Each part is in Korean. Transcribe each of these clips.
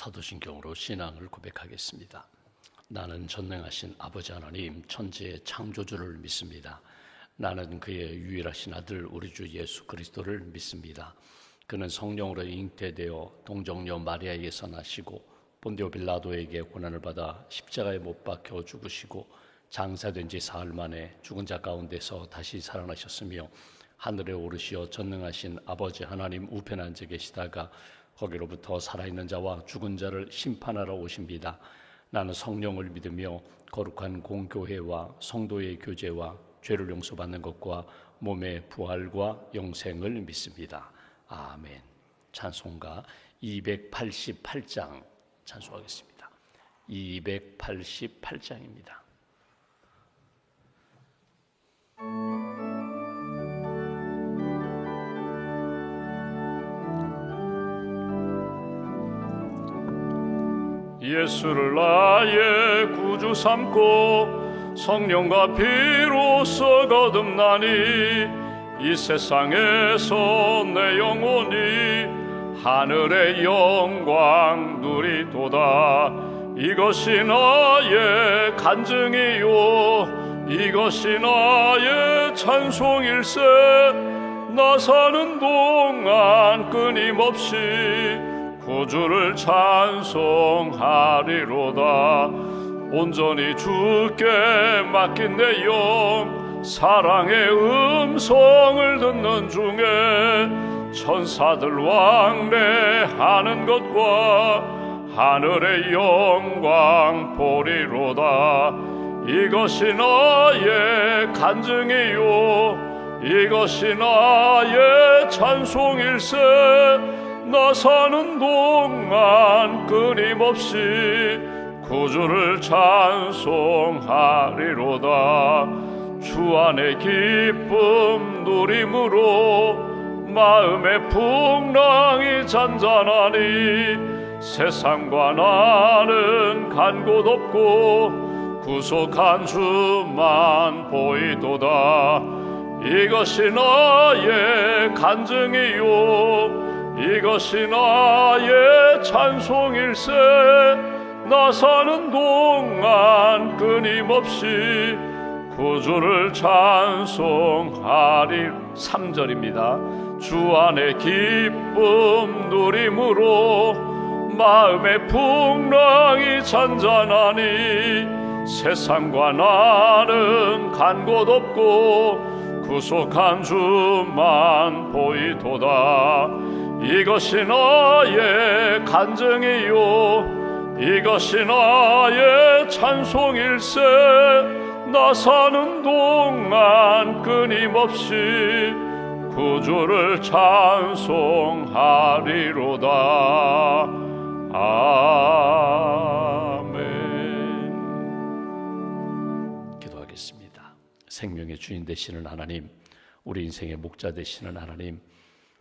사도신경으로 신앙을 고백하겠습니다. 나는 전능하신 아버지 하나님 천지의 창조주를 믿습니다. 나는 그의 유일하신 아들 우리 주 예수 그리스도를 믿습니다. 그는 성령으로 잉태되어 동정녀 마리아에게서 나시고 본디오 빌라도에게 고난을 받아 십자가에 못 박혀 죽으시고 장사된 지 사흘 만에 죽은 자 가운데서 다시 살아나셨으며 하늘에 오르시어 전능하신 아버지 하나님 우편에 앉아 계시다가 거기로부터 살아있는 자와 죽은 자를 심판하러 오십니다. 나는 성령을 믿으며 거룩한 공교회와 성도의 교제와 죄를 용서받는 것과 몸의 부활과 영생을 믿습니다. 아멘. 찬송가 288장 찬송하겠습니다. 288장입니다. 예수를 나의 구주 삼고 성령과 피로써 거듭나니 이 세상에서 내 영혼이 하늘의 영광 누리도다. 이것이 나의 간증이요 이것이 나의 찬송일세. 나 사는 동안 끊임없이 구주를 찬송하리로다. 온전히 주께 맡긴 내 영 사랑의 음성을 듣는 중에 천사들 왕래하는 것과 하늘의 영광 보리로다. 이것이 나의 간증이요 이것이 나의 찬송일세. 나 사는 동안 끊임없이 구주를 찬송하리로다. 주 안의 기쁨 누림으로 마음의 풍랑이 잔잔하니 세상과 나는 간 곳 없고 구속한 주만 보이도다. 이것이 나의 간증이요 이것이 나의 찬송일세. 나 사는 동안 끊임없이 구주를 찬송하리. 3절입니다. 주 안의 기쁨 누림으로 마음의 풍랑이 잔잔하니 세상과 나는 간 곳 없고 구속한 주만 보이도다. 이것이 나의 간증이요 이것이 나의 찬송일세. 나 사는 동안 끊임없이 구주를 찬송하리로다. 아멘. 기도하겠습니다. 생명의 주인 되시는 하나님, 우리 인생의 목자 되시는 하나님,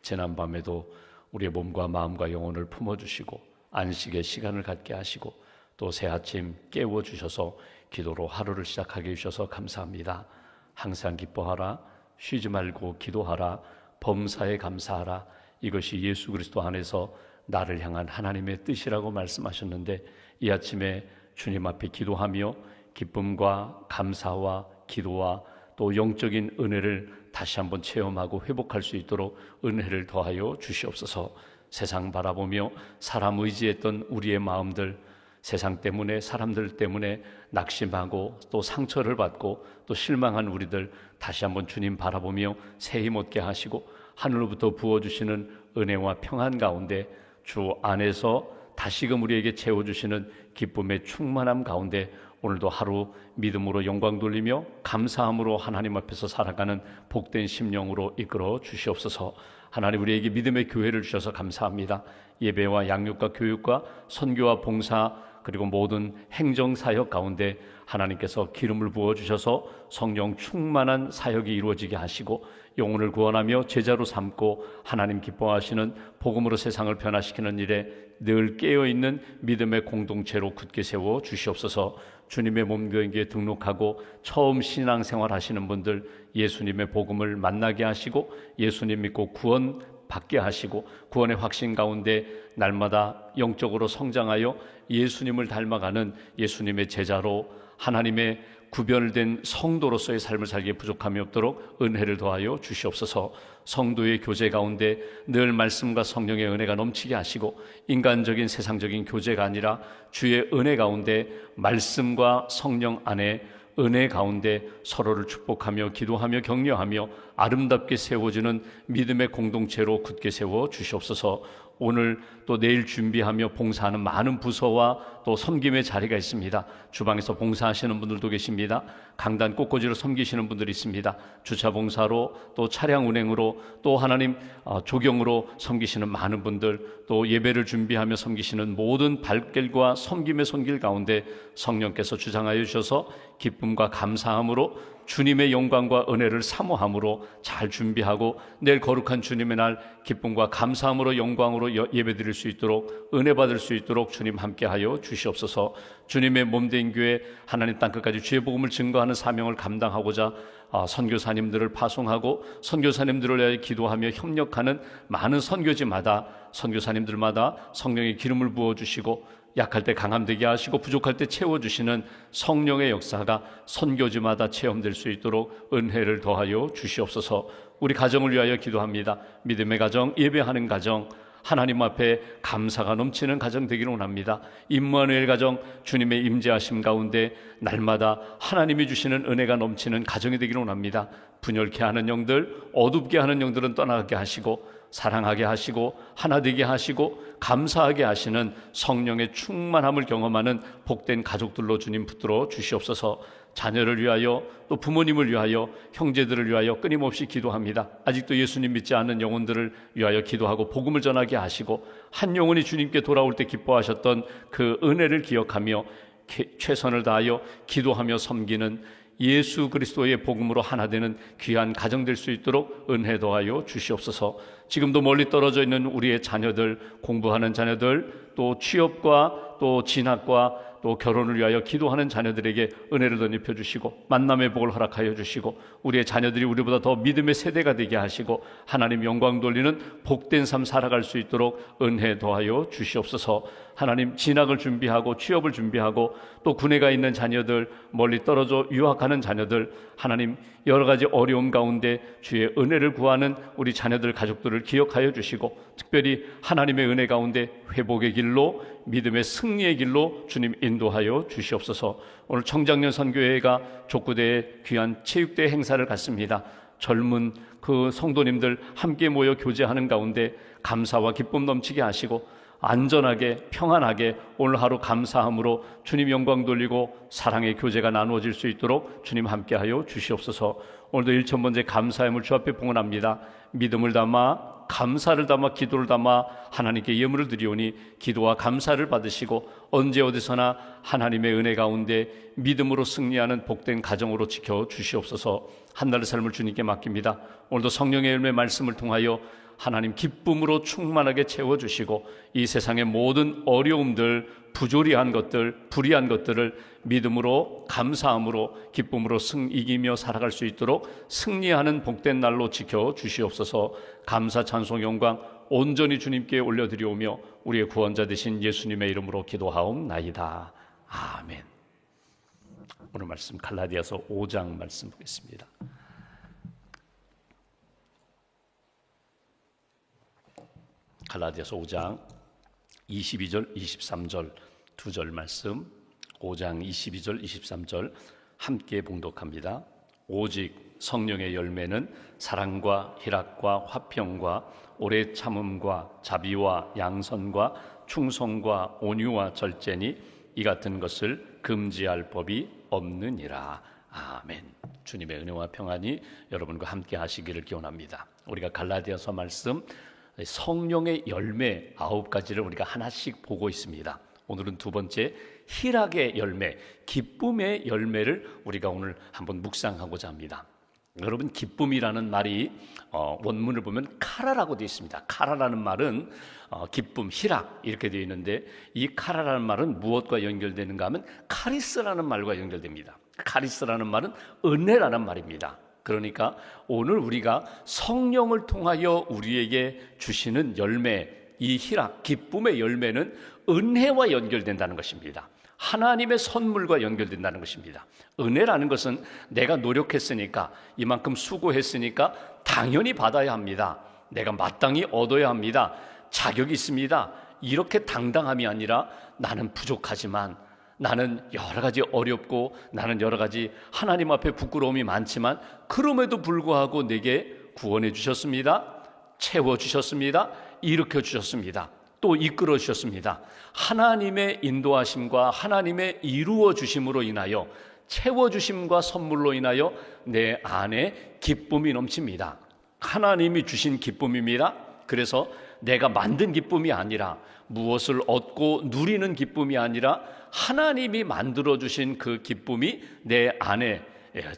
지난밤에도 우리의 몸과 마음과 영혼을 품어주시고 안식의 시간을 갖게 하시고 또 새 아침 깨워주셔서 기도로 하루를 시작하게 해주셔서 감사합니다. 항상 기뻐하라, 쉬지 말고 기도하라, 범사에 감사하라. 이것이 예수 그리스도 안에서 나를 향한 하나님의 뜻이라고 말씀하셨는데 이 아침에 주님 앞에 기도하며 기쁨과 감사와 기도와 또 영적인 은혜를 다시 한번 체험하고 회복할 수 있도록 은혜를 더하여 주시옵소서. 세상 바라보며 사람 의지했던 우리의 마음들, 세상 때문에 사람들 때문에 낙심하고 또 상처를 받고 또 실망한 우리들 다시 한번 주님 바라보며 새 힘 얻게 하시고 하늘로부터 부어주시는 은혜와 평안 가운데 주 안에서 다시금 우리에게 채워주시는 기쁨의 충만함 가운데 오늘도 하루 믿음으로 영광 돌리며 감사함으로 하나님 앞에서 살아가는 복된 심령으로 이끌어 주시옵소서. 하나님 우리에게 믿음의 교회를 주셔서 감사합니다. 예배와 양육과 교육과 선교와 봉사 그리고 모든 행정사역 가운데 하나님께서 기름을 부어주셔서 성령 충만한 사역이 이루어지게 하시고 영혼을 구원하며 제자로 삼고 하나님 기뻐하시는 복음으로 세상을 변화시키는 일에 늘 깨어있는 믿음의 공동체로 굳게 세워 주시옵소서. 주님의 몸교회에 등록하고 처음 신앙생활 하시는 분들 예수님의 복음을 만나게 하시고 예수님 믿고 구원 받게 하시고 구원의 확신 가운데 날마다 영적으로 성장하여 예수님을 닮아가는 예수님의 제자로 하나님의 구별된 성도로서의 삶을 살기에 부족함이 없도록 은혜를 더하여 주시옵소서. 성도의 교제 가운데 늘 말씀과 성령의 은혜가 넘치게 하시고 인간적인 세상적인 교제가 아니라 주의 은혜 가운데 말씀과 성령 안에 은혜 가운데 서로를 축복하며 기도하며 격려하며 아름답게 세워지는 믿음의 공동체로 굳게 세워 주시옵소서. 오늘 또 내일 준비하며 봉사하는 많은 부서와 또 섬김의 자리가 있습니다. 주방에서 봉사하시는 분들도 계십니다. 강단 꽃꽂이로 섬기시는 분들이 있습니다. 주차 봉사로 또 차량 운행으로 또 하나님 조경으로 섬기시는 많은 분들, 또 예배를 준비하며 섬기시는 모든 발길과 섬김의 손길 가운데 성령께서 주장하여 주셔서 기쁨과 감사함으로 주님의 영광과 은혜를 사모함으로 잘 준비하고 내일 거룩한 주님의 날 기쁨과 감사함으로 영광으로 예배드릴 수 있도록 은혜 받을 수 있도록 주님 함께하여 주시옵소서. 주님의 몸된 교회 하나님 땅끝까지 주의 복음을 증거하는 사명을 감당하고자 선교사님들을 파송하고 선교사님들을 위하여 기도하며 협력하는 많은 선교지마다 선교사님들마다 성령의 기름을 부어주시고 약할 때 강함되게 하시고 부족할 때 채워주시는 성령의 역사가 선교지마다 체험될 수 있도록 은혜를 더하여 주시옵소서. 우리 가정을 위하여 기도합니다. 믿음의 가정, 예배하는 가정, 하나님 앞에 감사가 넘치는 가정 되기를 원합니다. 임마누엘 가정, 주님의 임재하심 가운데 날마다 하나님이 주시는 은혜가 넘치는 가정이 되기를 원합니다. 분열케 하는 영들, 어둡게 하는 영들은 떠나게 하시고 사랑하게 하시고 하나 되게 하시고 감사하게 하시는 성령의 충만함을 경험하는 복된 가족들로 주님 붙들어 주시옵소서. 자녀를 위하여 또 부모님을 위하여 형제들을 위하여 끊임없이 기도합니다. 아직도 예수님 믿지 않는 영혼들을 위하여 기도하고 복음을 전하게 하시고 한 영혼이 주님께 돌아올 때 기뻐하셨던 그 은혜를 기억하며 최선을 다하여 기도하며 섬기는 예수 그리스도의 복음으로 하나 되는 귀한 가정 될 수 있도록 은혜 더하여 주시옵소서. 지금도 멀리 떨어져 있는 우리의 자녀들, 공부하는 자녀들, 또 취업과 또 진학과 또 결혼을 위하여 기도하는 자녀들에게 은혜를 덧입혀 주시고 만남의 복을 허락하여 주시고 우리의 자녀들이 우리보다 더 믿음의 세대가 되게 하시고 하나님 영광 돌리는 복된 삶 살아갈 수 있도록 은혜 더하여 주시옵소서. 하나님 진학을 준비하고 취업을 준비하고 또 군에 가 있는 자녀들, 멀리 떨어져 유학하는 자녀들, 하나님 여러 가지 어려움 가운데 주의 은혜를 구하는 우리 자녀들 가족들을 기억하여 주시고 특별히 하나님의 은혜 가운데 회복의 길로 믿음의 승리의 길로 주님 인도하여 주시옵소서. 오늘 청장년 선교회가 족구대에 귀한 체육대 행사를 갖습니다. 젊은 그 성도님들 함께 모여 교제하는 가운데 감사와 기쁨 넘치게 하시고 안전하게 평안하게 오늘 하루 감사함으로 주님 영광 돌리고 사랑의 교제가 나누어질 수 있도록 주님 함께하여 주시옵소서. 오늘도 1000번째 감사의 물 주 앞에 봉헌합니다. 믿음을 담아 감사를 담아 기도를 담아 하나님께 예물을 드리오니 기도와 감사를 받으시고 언제 어디서나 하나님의 은혜 가운데 믿음으로 승리하는 복된 가정으로 지켜 주시옵소서. 한 달의 삶을 주님께 맡깁니다. 오늘도 성령의 열매 말씀을 통하여 하나님 기쁨으로 충만하게 채워주시고 이 세상의 모든 어려움들, 부조리한 것들, 불의한 것들을 믿음으로 감사함으로 기쁨으로 이기며 살아갈 수 있도록 승리하는 복된 날로 지켜 주시옵소서. 감사 찬송 영광 온전히 주님께 올려드리오며 우리의 구원자 되신 예수님의 이름으로 기도하옵나이다. 아멘. 오늘 말씀 갈라디아서 5장 말씀 보겠습니다. 갈라디아서 5장 22절 23절 두 절 말씀, 5장 22절 23절 함께 봉독합니다. 오직 성령의 열매는 사랑과 희락과 화평과 오래 참음과 자비와 양선과 충성과 온유와 절제니 이 같은 것을 금지할 법이 없느니라. 아멘. 주님의 은혜와 평안이 여러분과 함께 하시기를 기원합니다. 우리가 갈라디아서 말씀 성령의 열매 9가지를 우리가 하나씩 보고 있습니다. 오늘은 두 번째 희락의 열매, 기쁨의 열매를 우리가 오늘 한번 묵상하고자 합니다. 여러분, 기쁨이라는 말이 원문을 보면 카라라고 되어 있습니다. 카라라는 말은 기쁨, 희락 이렇게 되어 있는데 이 카라라는 말은 무엇과 연결되는가 하면 카리스라는 말과 연결됩니다. 카리스라는 말은 은혜라는 말입니다. 그러니까 오늘 우리가 성령을 통하여 우리에게 주시는 열매, 이 희락, 기쁨의 열매는 은혜와 연결된다는 것입니다. 하나님의 선물과 연결된다는 것입니다. 은혜라는 것은 내가 노력했으니까, 이만큼 수고했으니까 당연히 받아야 합니다. 내가 마땅히 얻어야 합니다. 자격이 있습니다. 이렇게 당당함이 아니라 나는 부족하지만, 나는 여러 가지 어렵고, 나는 여러 가지 하나님 앞에 부끄러움이 많지만 그럼에도 불구하고 내게 구원해 주셨습니다. 채워 주셨습니다. 일으켜 주셨습니다. 또 이끌어 주셨습니다. 하나님의 인도하심과 하나님의 이루어 주심으로 인하여, 채워 주심과 선물로 인하여 내 안에 기쁨이 넘칩니다. 하나님이 주신 기쁨입니다. 그래서 내가 만든 기쁨이 아니라, 무엇을 얻고 누리는 기쁨이 아니라 하나님이 만들어 주신 그 기쁨이 내 안에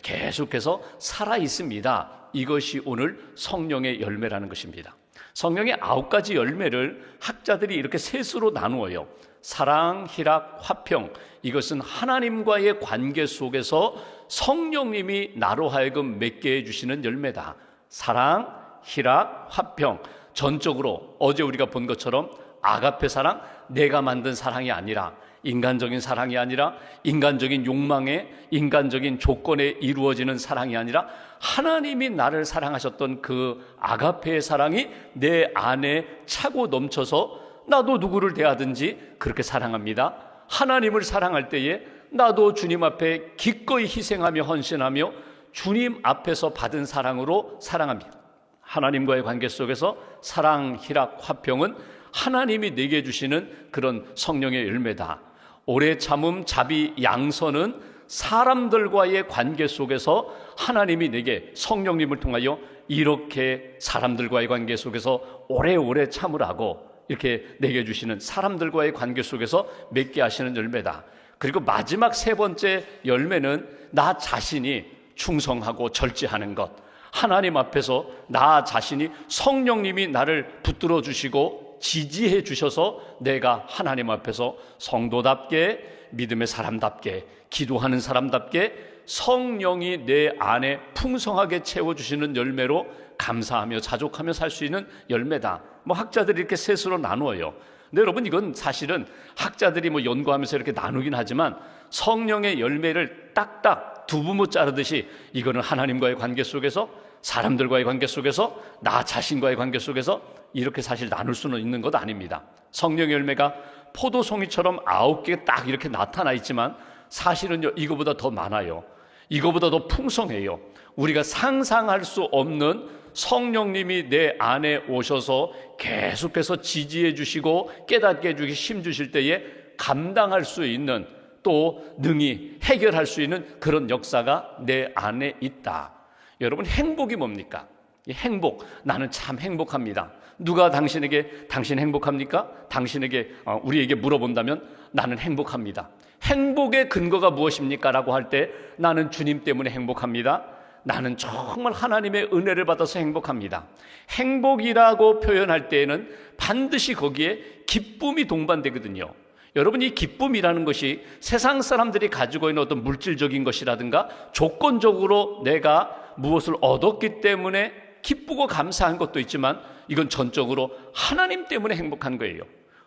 계속해서 살아 있습니다. 이것이 오늘 성령의 열매라는 것입니다. 성령의 9가지 열매를 학자들이 이렇게 셋으로 나누어요. 사랑, 희락, 화평. 이것은 하나님과의 관계 속에서 성령님이 나로 하여금 맺게 해주시는 열매다. 사랑, 희락, 화평. 전적으로 어제 우리가 본 것처럼 아가페 사랑, 내가 만든 사랑이 아니라, 인간적인 사랑이 아니라, 인간적인 욕망에, 인간적인 조건에 이루어지는 사랑이 아니라 하나님이 나를 사랑하셨던 그 아가페의 사랑이 내 안에 차고 넘쳐서 나도 누구를 대하든지 그렇게 사랑합니다. 하나님을 사랑할 때에 나도 주님 앞에 기꺼이 희생하며 헌신하며 주님 앞에서 받은 사랑으로 사랑합니다. 하나님과의 관계 속에서 사랑, 희락, 화평은 하나님이 내게 주시는 그런 성령의 열매다. 오래 참음, 자비, 양선은 사람들과의 관계 속에서 하나님이 내게 성령님을 통하여 이렇게 사람들과의 관계 속에서 오래오래 참으라고 이렇게 내게 주시는, 사람들과의 관계 속에서 맺게 하시는 열매다. 그리고 마지막 세 번째 열매는 나 자신이 충성하고 절제하는 것. 하나님 앞에서 나 자신이, 성령님이 나를 붙들어 주시고 지지해 주셔서 내가 하나님 앞에서 성도답게, 믿음의 사람답게, 기도하는 사람답게 성령이 내 안에 풍성하게 채워주시는 열매로 감사하며 자족하며 살 수 있는 열매다. 학자들이 이렇게 셋으로 나누어요. 근데 여러분, 이건 사실은 학자들이 연구하면서 이렇게 나누긴 하지만 성령의 열매를 딱딱 두부모 자르듯이 이거는 하나님과의 관계 속에서, 사람들과의 관계 속에서, 나 자신과의 관계 속에서 이렇게 사실 나눌 수는 있는 것 아닙니다. 성령의 열매가 포도송이처럼 9개 딱 이렇게 나타나 있지만 사실은요, 이거보다 더 많아요. 이거보다 더 풍성해요. 우리가 상상할 수 없는 성령님이 내 안에 오셔서 계속해서 지지해 주시고 깨닫게 해주기 힘 주실 때에 감당할 수 있는, 또 능히 해결할 수 있는 그런 역사가 내 안에 있다. 여러분, 행복이 뭡니까? 이 행복, 나는 참 행복합니다. 누가 당신에게 당신 행복합니까? 당신에게 우리에게 물어본다면 나는 행복합니다. 행복의 근거가 무엇입니까? 라고 할 때 나는 주님 때문에 행복합니다. 나는 정말 하나님의 은혜를 받아서 행복합니다. 행복이라고 표현할 때에는 반드시 거기에 기쁨이 동반되거든요. 여러분, 이 기쁨이라는 것이 세상 사람들이 가지고 있는 어떤 물질적인 것이라든가 조건적으로 내가 무엇을 얻었기 때문에 기쁘고 감사한 것도 있지만, 이건 전적으로 하나님 때문에 행복한 거예요.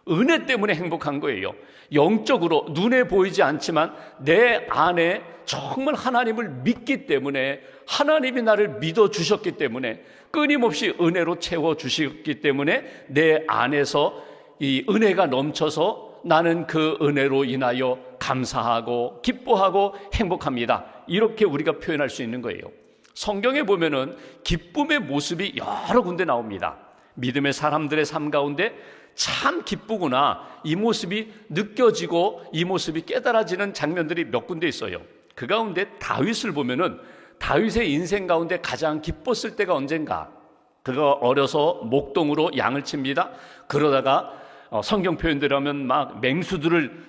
은혜 때문에 행복한 거예요. 영적으로 눈에 보이지 않지만 내 안에 정말 하나님을 믿기 때문에, 하나님이 나를 믿어주셨기 때문에, 끊임없이 은혜로 채워주셨기 때문에 내 안에서 이 은혜가 넘쳐서 나는 그 은혜로 인하여 감사하고 기뻐하고 행복합니다. 이렇게 우리가 표현할 수 있는 거예요. 성경에 보면은 기쁨의 모습이 여러 군데 나옵니다. 믿음의 사람들의 삶 가운데 참 기쁘구나, 이 모습이 느껴지고 이 모습이 깨달아지는 장면들이 몇 군데 있어요. 그 가운데 다윗을 보면은 다윗의 인생 가운데 가장 기뻤을 때가 언젠가, 그가 어려서 목동으로 양을 칩니다. 그러다가 성경 표현대로 하면 막 맹수들을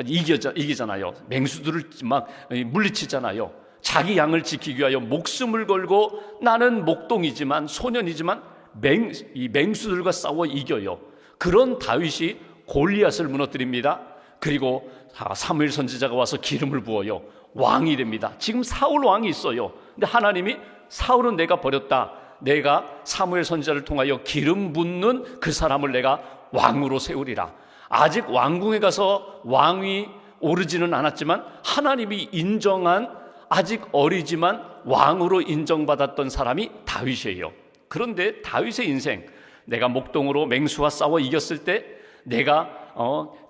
이기잖아요. 맹수들을 막 물리치잖아요. 자기 양을 지키기 위하여 목숨을 걸고, 나는 목동이지만, 소년이지만 이 맹수들과 싸워 이겨요. 그런 다윗이 골리앗을 무너뜨립니다. 그리고 사무엘 선지자가 와서 기름을 부어요. 왕이 됩니다. 지금 사울 왕이 있어요. 근데 하나님이 사울은 내가 버렸다. 내가 사무엘 선지자를 통하여 기름 붓는 그 사람을 내가 왕으로 세우리라. 아직 왕궁에 가서 왕위 오르지는 않았지만 하나님이 인정한 아직 어리지만 왕으로 인정받았던 사람이 다윗이에요. 그런데 다윗의 인생, 내가 목동으로 맹수와 싸워 이겼을 때, 내가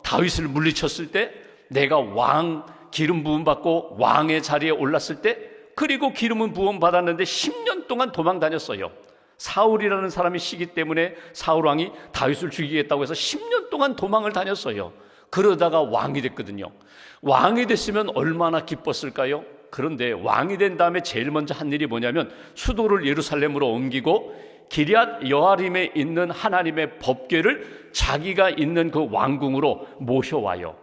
다윗을 물리쳤을 때, 내가 왕 기름 부음 받고 왕의 자리에 올랐을 때, 그리고 기름은 부음 받았는데 10년 동안 도망 다녔어요. 사울이라는 사람이 시기 때문에 사울 왕이 다윗을 죽이겠다고 해서 10년 동안 도망을 다녔어요. 그러다가 왕이 됐거든요. 왕이 됐으면 얼마나 기뻤을까요? 그런데 왕이 된 다음에 제일 먼저 한 일이 뭐냐면 수도를 예루살렘으로 옮기고 기럇 여아림에 있는 하나님의 법궤를 자기가 있는 그 왕궁으로 모셔와요.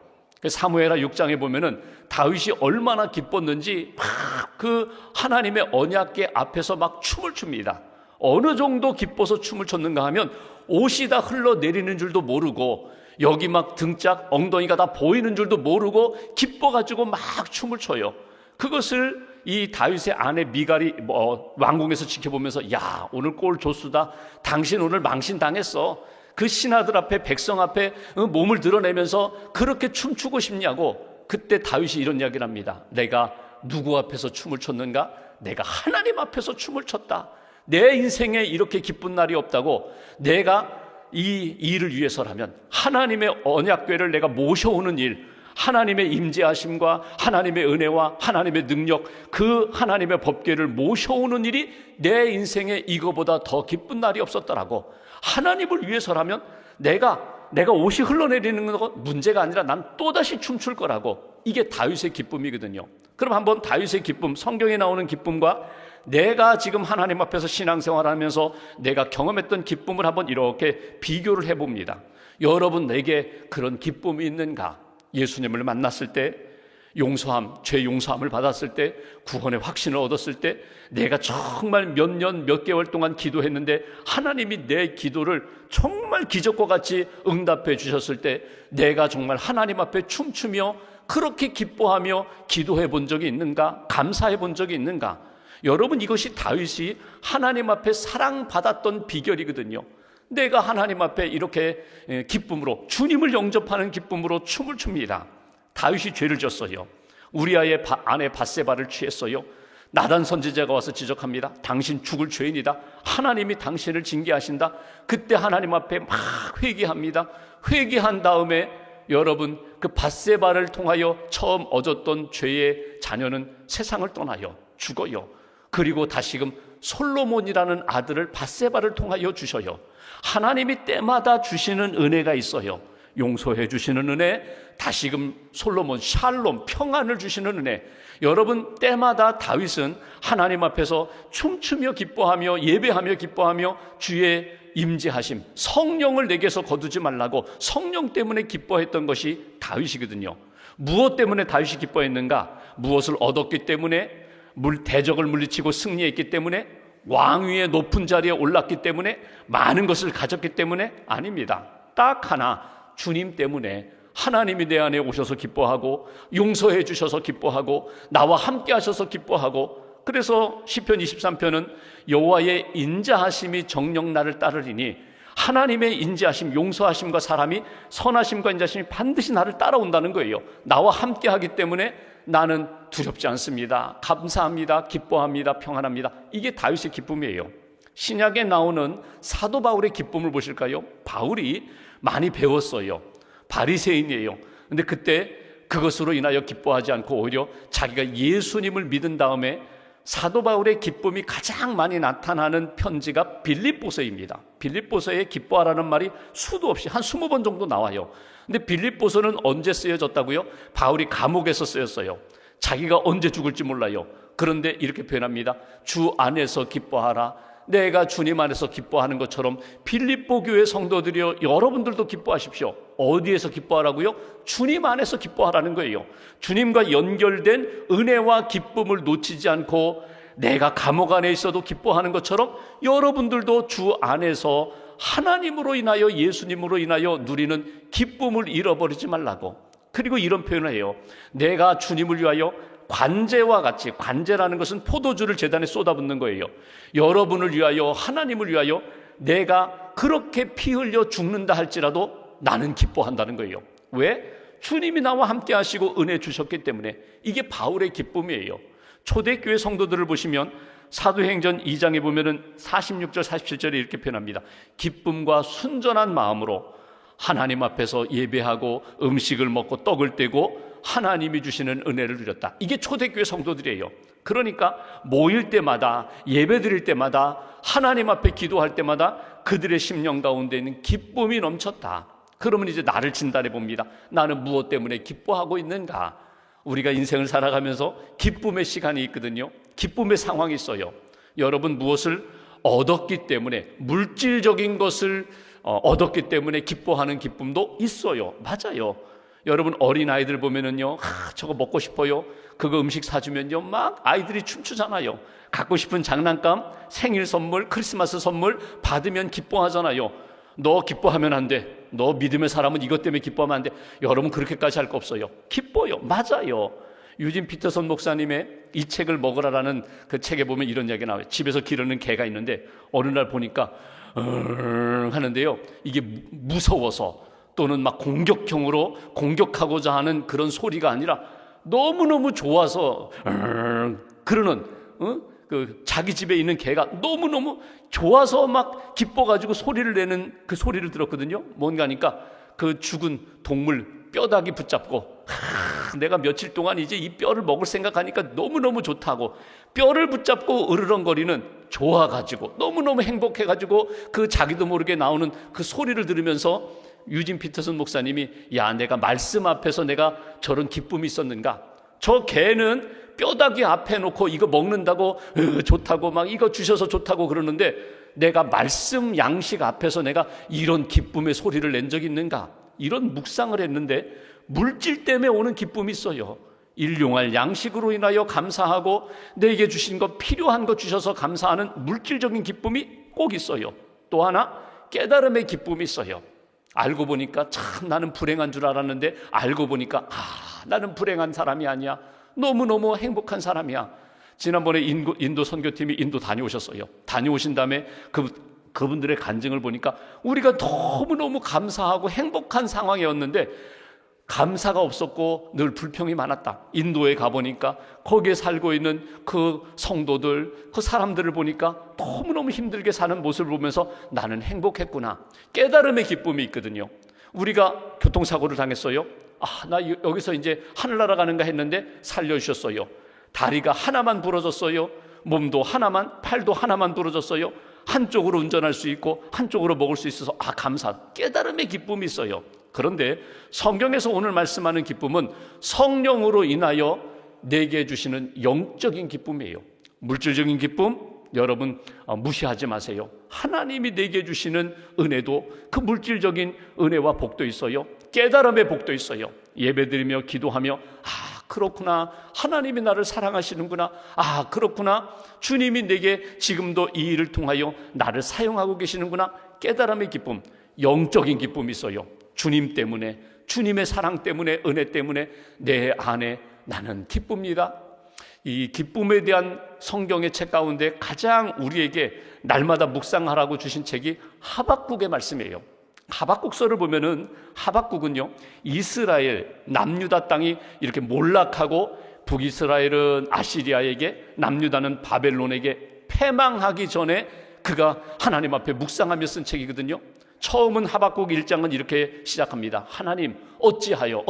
사무엘하 6장에 보면은 다윗이 얼마나 기뻤는지 막 그 하나님의 언약궤 앞에서 막 춤을 춥니다. 어느 정도 기뻐서 춤을 췄는가 하면 옷이 다 흘러내리는 줄도 모르고 여기 막 등짝 엉덩이가 다 보이는 줄도 모르고 기뻐가지고 막 춤을 춰요. 그것을 이 다윗의 아내 미갈이 왕궁에서 지켜보면서, 야, 오늘 꼴 조수다. 당신 오늘 망신당했어. 그 신하들 앞에, 백성 앞에 몸을 드러내면서 그렇게 춤추고 싶냐고. 그때 다윗이 이런 이야기를 합니다. 내가 누구 앞에서 춤을 췄는가? 내가 하나님 앞에서 춤을 췄다. 내 인생에 이렇게 기쁜 날이 없다고. 내가 이 일을 위해서라면 하나님의 언약궤를 내가 모셔오는 일, 하나님의 임재하심과 하나님의 은혜와 하나님의 능력, 그 하나님의 법궤를 모셔오는 일이 내 인생에 이거보다 더 기쁜 날이 없었더라고. 하나님을 위해서라면 내가 옷이 흘러내리는 건 문제가 아니라 난 또다시 춤출 거라고. 이게 다윗의 기쁨이거든요. 그럼 한번 다윗의 기쁨, 성경에 나오는 기쁨과 내가 지금 하나님 앞에서 신앙생활하면서 내가 경험했던 기쁨을 한번 이렇게 비교를 해봅니다. 여러분, 내게 그런 기쁨이 있는가? 예수님을 만났을 때, 용서함, 죄 용서함을 받았을 때, 구원의 확신을 얻었을 때, 내가 정말 몇 년, 몇 개월 동안 기도했는데 하나님이 내 기도를 정말 기적과 같이 응답해 주셨을 때, 내가 정말 하나님 앞에 춤추며 그렇게 기뻐하며 기도해 본 적이 있는가? 감사해 본 적이 있는가? 여러분, 이것이 다윗이 하나님 앞에 사랑받았던 비결이거든요. 내가 하나님 앞에 이렇게 기쁨으로, 주님을 영접하는 기쁨으로 춤을 춥니다. 다윗이 죄를 졌어요. 우리아의 아내 밧세바를 취했어요. 나단 선지자가 와서 지적합니다. 당신 죽을 죄인이다. 하나님이 당신을 징계하신다. 그때 하나님 앞에 막 회개합니다. 회개한 다음에 여러분, 그 밧세바를 통하여 처음 얻었던 죄의 자녀는 세상을 떠나요. 죽어요. 그리고 다시금 솔로몬이라는 아들을 밧세바를 통하여 주셔요. 하나님이 때마다 주시는 은혜가 있어요. 용서해 주시는 은혜, 다시금 솔로몬, 샬롬, 평안을 주시는 은혜. 여러분, 때마다 다윗은 하나님 앞에서 춤추며 기뻐하며 예배하며 기뻐하며 주의 임재하심, 성령을 내게서 거두지 말라고 성령 때문에 기뻐했던 것이 다윗이거든요. 무엇 때문에 다윗이 기뻐했는가? 무엇을 얻었기 때문에, 대적을 물리치고 승리했기 때문에, 왕위의 높은 자리에 올랐기 때문에, 많은 것을 가졌기 때문에? 아닙니다. 딱 하나, 주님 때문에. 하나님이 내 안에 오셔서 기뻐하고 용서해 주셔서 기뻐하고 나와 함께 하셔서 기뻐하고. 그래서 시편 23편은 여호와의 인자하심이 정녕 나를 따르리니, 하나님의 인자하심, 용서하심과 사람이, 선하심과 인자하심이 반드시 나를 따라온다는 거예요. 나와 함께 하기 때문에 나는 두렵지 않습니다. 감사합니다. 기뻐합니다. 평안합니다. 이게 다윗의 기쁨이에요. 신약에 나오는 사도 바울의 기쁨을 보실까요? 바울이 많이 배웠어요. 바리새인이에요. 근데 그때 그것으로 인하여 기뻐하지 않고 오히려 자기가 예수님을 믿은 다음에 사도 바울의 기쁨이 가장 많이 나타나는 편지가 빌립보서입니다. 빌립보서에 기뻐하라는 말이 수도 없이 한 20번 정도 나와요. 근데 빌립보서는 언제 쓰여졌다고요? 바울이 감옥에서 쓰였어요. 자기가 언제 죽을지 몰라요. 그런데 이렇게 표현합니다. 주 안에서 기뻐하라. 내가 주님 안에서 기뻐하는 것처럼 빌립보 교회 성도들이여, 여러분들도 기뻐하십시오. 어디에서 기뻐하라고요? 주님 안에서 기뻐하라는 거예요. 주님과 연결된 은혜와 기쁨을 놓치지 않고 내가 감옥 안에 있어도 기뻐하는 것처럼 여러분들도 주 안에서 하나님으로 인하여, 예수님으로 인하여 누리는 기쁨을 잃어버리지 말라고. 그리고 이런 표현을 해요. 내가 주님을 위하여 관제와 같이, 관제라는 것은 포도주를 제단에 쏟아붓는 거예요. 여러분을 위하여, 하나님을 위하여 내가 그렇게 피 흘려 죽는다 할지라도 나는 기뻐한다는 거예요. 왜? 주님이 나와 함께 하시고 은혜 주셨기 때문에. 이게 바울의 기쁨이에요. 초대교회 성도들을 보시면 사도행전 2장에 보면은 46절 47절에 이렇게 표현합니다. 기쁨과 순전한 마음으로 하나님 앞에서 예배하고 음식을 먹고 떡을 떼고 하나님이 주시는 은혜를 누렸다. 이게 초대교회 성도들이에요. 그러니까 모일 때마다, 예배 드릴 때마다, 하나님 앞에 기도할 때마다 그들의 심령 가운데 있는 기쁨이 넘쳤다. 그러면 이제 나를 진단해 봅니다. 나는 무엇 때문에 기뻐하고 있는가? 우리가 인생을 살아가면서 기쁨의 시간이 있거든요. 기쁨의 상황이 있어요. 여러분, 무엇을 얻었기 때문에, 물질적인 것을 얻었기 때문에 기뻐하는 기쁨도 있어요. 맞아요. 여러분, 어린아이들 보면은요, 저거 먹고 싶어요. 그거 음식 사주면요, 막 아이들이 춤추잖아요. 갖고 싶은 장난감, 생일 선물, 크리스마스 선물 받으면 기뻐하잖아요. 너 기뻐하면 안 돼. 너 믿음의 사람은 이것 때문에 기뻐하면 안 돼. 여러분, 그렇게까지 할 거 없어요. 기뻐요. 맞아요. 유진 피터슨 목사님의 이 책을 먹으라라는 그 책에 보면 이런 이야기가 나와요. 집에서 기르는 개가 있는데 어느 날 보니까 하는데요, 이게 무서워서 또는 막 공격형으로 공격하고자 하는 그런 소리가 아니라 너무너무 좋아서 그러는, 그 자기 집에 있는 개가 너무너무 좋아서 막 기뻐가지고 소리를 내는 그 소리를 들었거든요. 뭔가 하니까 그 죽은 동물 뼈다귀 붙잡고, 내가 며칠 동안 이제 이 뼈를 먹을 생각하니까 너무너무 좋다고 뼈를 붙잡고 으르렁거리는, 좋아가지고 너무너무 행복해가지고 그 자기도 모르게 나오는 그 소리를 들으면서 유진 피터슨 목사님이, 야, 내가 말씀 앞에서 내가 저런 기쁨이 있었는가? 저 개는 뼈다귀 앞에 놓고 이거 먹는다고 좋다고 막 이거 주셔서 좋다고 그러는데 내가 말씀 양식 앞에서 내가 이런 기쁨의 소리를 낸 적이 있는가? 이런 묵상을 했는데 물질 때문에 오는 기쁨이 있어요. 일용할 양식으로 인하여 감사하고 내게 주신 것, 필요한 것 주셔서 감사하는 물질적인 기쁨이 꼭 있어요. 또 하나, 깨달음의 기쁨이 있어요. 알고 보니까 참 나는 불행한 줄 알았는데 알고 보니까 나는 불행한 사람이 아니야. 너무너무 행복한 사람이야. 지난번에 인도 선교팀이 인도 다녀오셨어요. 다녀오신 다음에 그분들의 간증을 보니까 우리가 너무너무 감사하고 행복한 상황이었는데 감사가 없었고 늘 불평이 많았다. 인도에 가보니까 거기에 살고 있는 그 성도들, 그 사람들을 보니까 너무너무 힘들게 사는 모습을 보면서 나는 행복했구나. 깨달음의 기쁨이 있거든요. 우리가 교통사고를 당했어요. 나 여기서 이제 하늘나라 가는가 했는데 살려주셨어요. 다리가 하나만 부러졌어요. 몸도 하나만, 팔도 하나만 부러졌어요. 한쪽으로 운전할 수 있고 한쪽으로 먹을 수 있어서 감사. 깨달음의 기쁨이 있어요. 그런데 성경에서 오늘 말씀하는 기쁨은 성령으로 인하여 내게 주시는 영적인 기쁨이에요. 물질적인 기쁨 여러분 무시하지 마세요. 하나님이 내게 주시는 은혜도, 그 물질적인 은혜와 복도 있어요. 깨달음의 복도 있어요. 예배드리며 기도하며 그렇구나, 하나님이 나를 사랑하시는구나, 그렇구나, 주님이 내게 지금도 이 일을 통하여 나를 사용하고 계시는구나. 깨달음의 기쁨, 영적인 기쁨이 있어요. 주님 때문에, 주님의 사랑 때문에, 은혜 때문에 내 안에 나는 기쁩니다. 이 기쁨에 대한 성경의 책 가운데 가장 우리에게 날마다 묵상하라고 주신 책이 하박국의 말씀이에요. 하박국서를 보면은 하박국은요, 이스라엘 남유다 땅이 이렇게 몰락하고 북이스라엘은 아시리아에게, 남유다는 바벨론에게 패망하기 전에 그가 하나님 앞에 묵상하며 쓴 책이거든요. 처음은 하박국 1장은 이렇게 시작합니다. 하나님, 어찌하여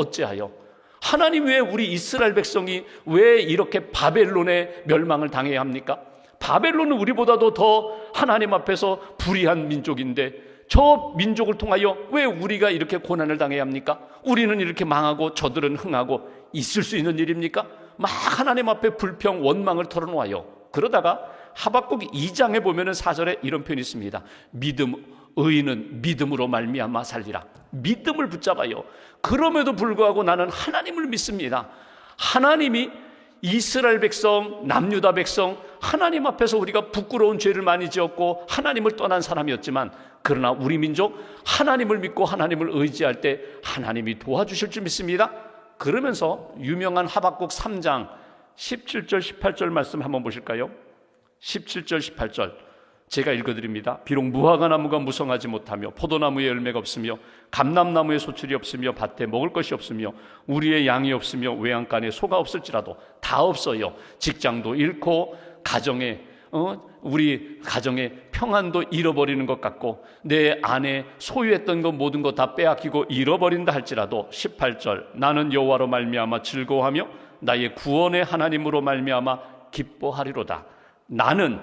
하나님, 왜 우리 이스라엘 백성이 왜 이렇게 바벨론의 멸망을 당해야 합니까? 바벨론은 우리보다도 더 하나님 앞에서 불의한 민족인데 저 민족을 통하여 왜 우리가 이렇게 고난을 당해야 합니까? 우리는 이렇게 망하고 저들은 흥하고 있을 수 있는 일입니까? 막 하나님 앞에 불평, 원망을 털어놓아요. 그러다가 하박국 2장에 보면은 4절에 이런 표현이 있습니다. 의인은 믿음으로 말미암아 살리라. 믿음을 붙잡아요. 그럼에도 불구하고 나는 하나님을 믿습니다. 하나님이 이스라엘 백성, 남유다 백성, 하나님 앞에서 우리가 부끄러운 죄를 많이 지었고 하나님을 떠난 사람이었지만, 그러나 우리 민족 하나님을 믿고 하나님을 의지할 때 하나님이 도와주실 줄 믿습니다. 그러면서 유명한 하박국 3장 17절 18절 말씀 한번 보실까요? 17절 18절 제가 읽어드립니다. 비록 무화과 나무가 무성하지 못하며 포도나무에 열매가 없으며 감람나무에 소출이 없으며 밭에 먹을 것이 없으며 우리의 양이 없으며 외양간에 소가 없을지라도 다 없어요. 직장도 잃고 우리 가정의 평안도 잃어버리는 것 같고 내 안에 소유했던 것 모든 것 다 빼앗기고 잃어버린다 할지라도 18절 나는 여호와로 말미암아 즐거워하며 나의 구원의 하나님으로 말미암아 기뻐하리로다. 나는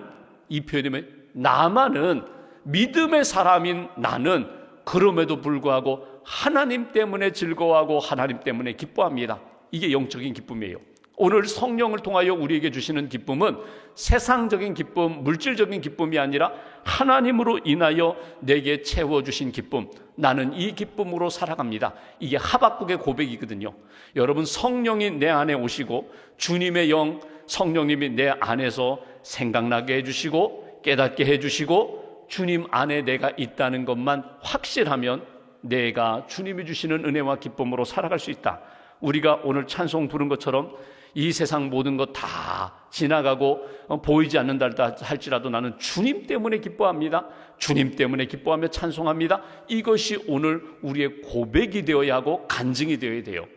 이 표현이면 나만은 믿음의 사람인 나는 그럼에도 불구하고 하나님 때문에 즐거워하고 하나님 때문에 기뻐합니다. 이게 영적인 기쁨이에요. 오늘 성령을 통하여 우리에게 주시는 기쁨은 세상적인 기쁨, 물질적인 기쁨이 아니라 하나님으로 인하여 내게 채워주신 기쁨, 나는 이 기쁨으로 살아갑니다. 이게 하박국의 고백이거든요. 여러분, 성령이 내 안에 오시고 주님의 영, 성령님이 내 안에서 생각나게 해주시고 깨닫게 해주시고 주님 안에 내가 있다는 것만 확실하면 내가 주님이 주시는 은혜와 기쁨으로 살아갈 수 있다. 우리가 오늘 찬송 부른 것처럼 이 세상 모든 것 다 지나가고 보이지 않는다 할지라도 나는 주님 때문에 기뻐합니다. 주님 때문에 기뻐하며 찬송합니다. 이것이 오늘 우리의 고백이 되어야 하고 간증이 되어야 돼요.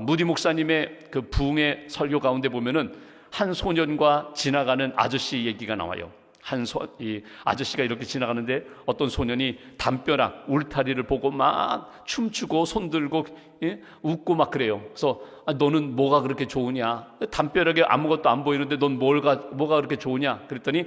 무디 목사님의 그 부흥의 설교 가운데 보면은 한 소년과 지나가는 아저씨 얘기가 나와요. 이 아저씨가 이렇게 지나가는데 어떤 소년이 담벼락 울타리를 보고 막 춤추고 손들고 웃고 막 그래요. 그래서 너는 뭐가 그렇게 좋으냐? 담벼락에 아무것도 안 보이는데 넌 뭐가 그렇게 좋으냐? 그랬더니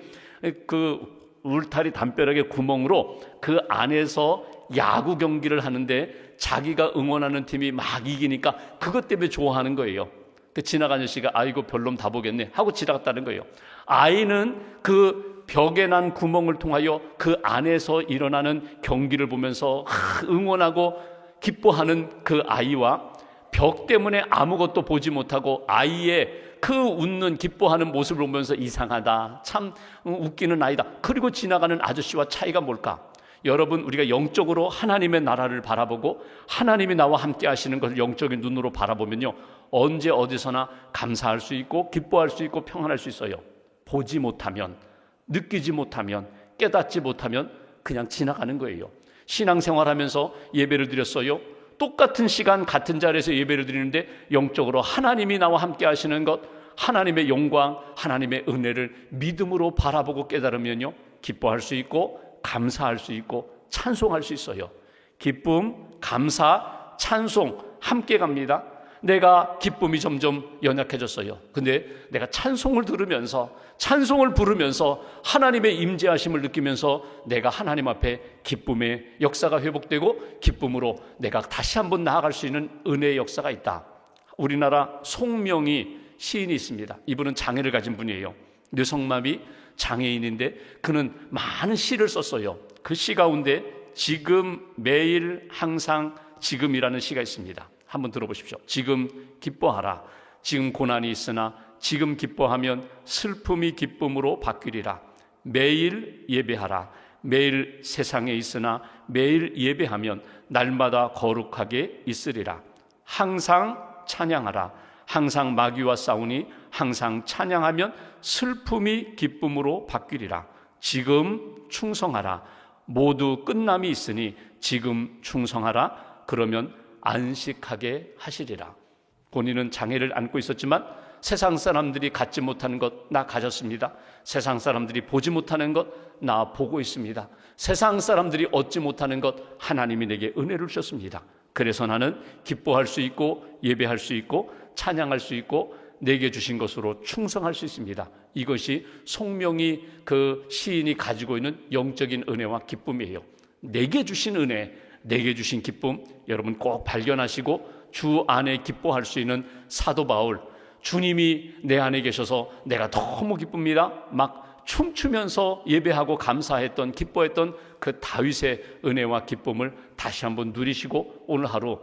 그 울타리 담벼락의 구멍으로 그 안에서 야구 경기를 하는데 자기가 응원하는 팀이 막 이기니까 그것 때문에 좋아하는 거예요. 그 지나가는 아저씨가 아이고 별놈 다 보겠네 하고 지나갔다는 거예요. 아이는 그 벽에 난 구멍을 통하여 그 안에서 일어나는 경기를 보면서 응원하고 기뻐하는 그 아이와 벽 때문에 아무것도 보지 못하고 아이의 그 웃는 기뻐하는 모습을 보면서 이상하다, 참 웃기는 아이다, 그리고 지나가는 아저씨와 차이가 뭘까? 여러분, 우리가 영적으로 하나님의 나라를 바라보고 하나님이 나와 함께 하시는 것을 영적인 눈으로 바라보면요, 언제 어디서나 감사할 수 있고 기뻐할 수 있고 평안할 수 있어요. 보지 못하면, 느끼지 못하면, 깨닫지 못하면 그냥 지나가는 거예요. 신앙생활하면서 예배를 드렸어요. 똑같은 시간 같은 자리에서 예배를 드리는데 영적으로 하나님이 나와 함께 하시는 것, 하나님의 영광, 하나님의 은혜를 믿음으로 바라보고 깨달으면요, 기뻐할 수 있고 감사할 수 있고 찬송할 수 있어요. 기쁨, 감사, 찬송 함께 갑니다. 내가 기쁨이 점점 연약해졌어요. 근데 내가 찬송을 들으면서, 찬송을 부르면서 하나님의 임재하심을 느끼면서 내가 하나님 앞에 기쁨의 역사가 회복되고 기쁨으로 내가 다시 한번 나아갈 수 있는 은혜의 역사가 있다. 우리나라 송명희 시인이 있습니다. 이분은 장애를 가진 분이에요. 뇌성마비 장애인인데 그는 많은 시를 썼어요. 그 시 가운데 지금, 매일, 항상, 지금이라는 시가 있습니다. 한번 들어보십시오. 지금 기뻐하라. 지금 고난이 있으나 지금 기뻐하면 슬픔이 기쁨으로 바뀌리라. 매일 예배하라. 매일 세상에 있으나 매일 예배하면 날마다 거룩하게 있으리라. 항상 찬양하라. 항상 마귀와 싸우니 항상 찬양하면 슬픔이 기쁨으로 바뀌리라. 지금 충성하라. 모두 끝남이 있으니 지금 충성하라. 그러면 안식하게 하시리라. 본인은 장애를 안고 있었지만 세상 사람들이 갖지 못하는 것 나 가졌습니다. 세상 사람들이 보지 못하는 것 나 보고 있습니다. 세상 사람들이 얻지 못하는 것 하나님이 내게 은혜를 주셨습니다. 그래서 나는 기뻐할 수 있고 예배할 수 있고 찬양할 수 있고 내게 주신 것으로 충성할 수 있습니다. 이것이 송명희 그 시인이 가지고 있는 영적인 은혜와 기쁨이에요. 내게 주신 은혜, 내게 주신 기쁨, 여러분 꼭 발견하시고 주 안에 기뻐할 수 있는 사도 바울, 주님이 내 안에 계셔서 내가 너무 기쁩니다. 막 춤추면서 예배하고 감사했던, 기뻐했던 그 다윗의 은혜와 기쁨을 다시 한번 누리시고 오늘 하루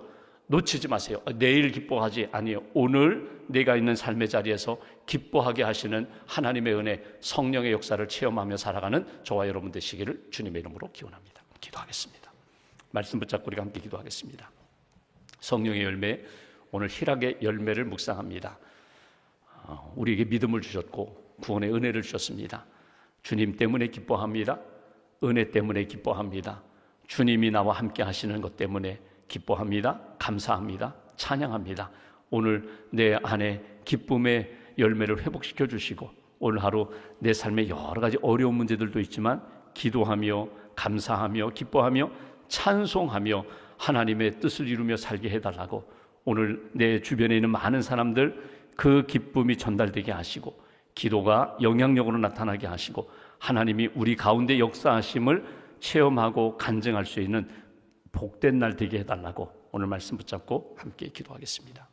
놓치지 마세요. 내일 기뻐하지 아니에요. 오늘 내가 있는 삶의 자리에서 기뻐하게 하시는 하나님의 은혜, 성령의 역사를 체험하며 살아가는 저와 여러분 되시기를 주님의 이름으로 기원합니다. 기도하겠습니다. 말씀 붙잡고 우리가 함께 기도하겠습니다. 성령의 열매, 오늘 희락의 열매를 묵상합니다. 우리에게 믿음을 주셨고 구원의 은혜를 주셨습니다. 주님 때문에 기뻐합니다. 은혜 때문에 기뻐합니다. 주님이 나와 함께 하시는 것 때문에 기뻐합니다. 감사합니다. 찬양합니다. 오늘 내 안에 기쁨의 열매를 회복시켜 주시고 오늘 하루 내 삶에 여러 가지 어려운 문제들도 있지만 기도하며 감사하며 기뻐하며 찬송하며 하나님의 뜻을 이루며 살게 해달라고 오늘 내 주변에 있는 많은 사람들 그 기쁨이 전달되게 하시고 기도가 영향력으로 나타나게 하시고 하나님이 우리 가운데 역사하심을 체험하고 간증할 수 있는 복된 날 되게 해달라고 오늘 말씀 붙잡고 함께 기도하겠습니다.